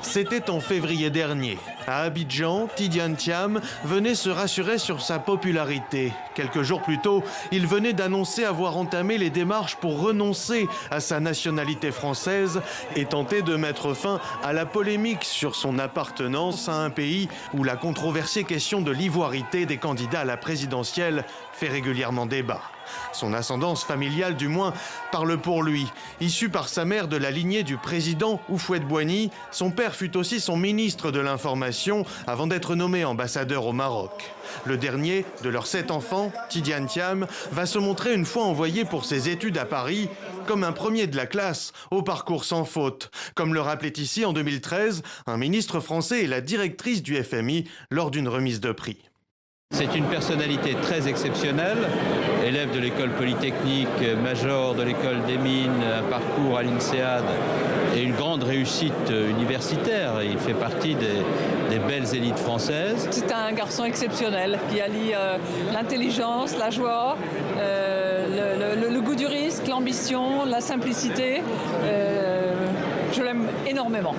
C'était en février dernier. À Abidjan, Tidiane Thiam venait se rassurer sur sa popularité. Quelques jours plus tôt, il venait d'annoncer avoir entamé les démarches pour renoncer à sa nationalité française et tenter de mettre fin à la polémique sur son appartenance à un pays où la controversée question de l'ivoirité des candidats à la présidentielle fait régulièrement débat. Son ascendance familiale, du moins, parle pour lui. Issu par sa mère de la lignée du président Houphouët-Boigny, son père fut aussi son ministre de l'Information avant d'être nommé ambassadeur au Maroc. Le dernier de leurs 7 enfants, Tidiane Thiam, va se montrer une fois envoyé pour ses études à Paris comme un premier de la classe, au parcours sans faute. Comme le rappelait ici en 2013, un ministre français et la directrice du FMI lors d'une remise de prix. C'est une personnalité très exceptionnelle, élève de l'école polytechnique, major de l'école des mines, un parcours à l'INSEAD et une grande réussite universitaire. Il fait partie des belles élites françaises. C'est un garçon exceptionnel qui allie l'intelligence, la joie, le goût du risque, l'ambition, la simplicité. Je l'aime énormément.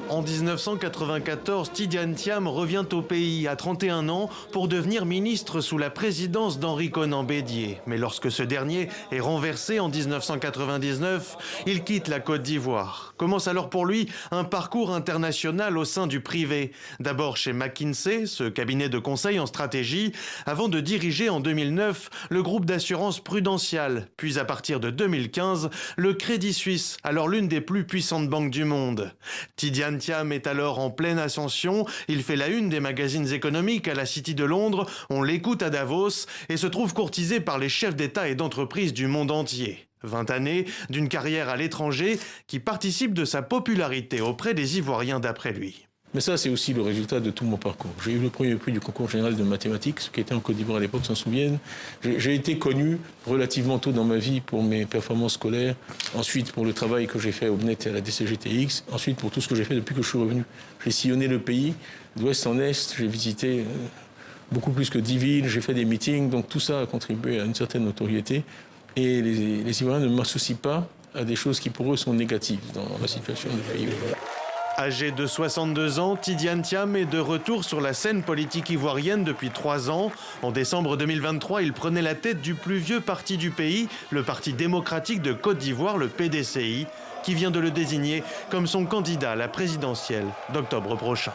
En 1994, Tidiane Thiam revient au pays à 31 ans pour devenir ministre sous la présidence d'Henri Konan Bédié. Mais lorsque ce dernier est renversé en 1999, il quitte la Côte d'Ivoire. Commence alors pour lui un parcours international au sein du privé. D'abord chez McKinsey, ce cabinet de conseil en stratégie, avant de diriger en 2009 le groupe d'assurance Prudential. Puis à partir de 2015, le Crédit Suisse, alors l'une des plus puissantes banques du monde. Tidiane Thiam est alors en pleine ascension. Il fait la une des magazines économiques à la City de Londres. On l'écoute à Davos et se trouve courtisé par les chefs d'État et d'entreprise du monde entier. 20 années d'une carrière à l'étranger qui participe de sa popularité auprès des Ivoiriens d'après lui. Mais ça, c'est aussi le résultat de tout mon parcours. J'ai eu le premier prix du concours général de mathématiques, ceux qui étaient en Côte d'Ivoire à l'époque s'en souviennent. J'ai été connu relativement tôt dans ma vie pour mes performances scolaires, ensuite pour le travail que j'ai fait au BNET et à la DCGTX, ensuite pour tout ce que j'ai fait depuis que je suis revenu. J'ai sillonné le pays, d'ouest en est, j'ai visité beaucoup plus que 10 villes, j'ai fait des meetings, donc tout ça a contribué à une certaine notoriété. Et les Ivoiriens ne m'associent pas à des choses qui pour eux sont négatives dans la situation du pays. Âgé de 62 ans, Tidiane Thiam est de retour sur la scène politique ivoirienne depuis 3 ans. En décembre 2023, il prenait la tête du plus vieux parti du pays, le Parti démocratique de Côte d'Ivoire, le PDCI, qui vient de le désigner comme son candidat à la présidentielle d'octobre prochain.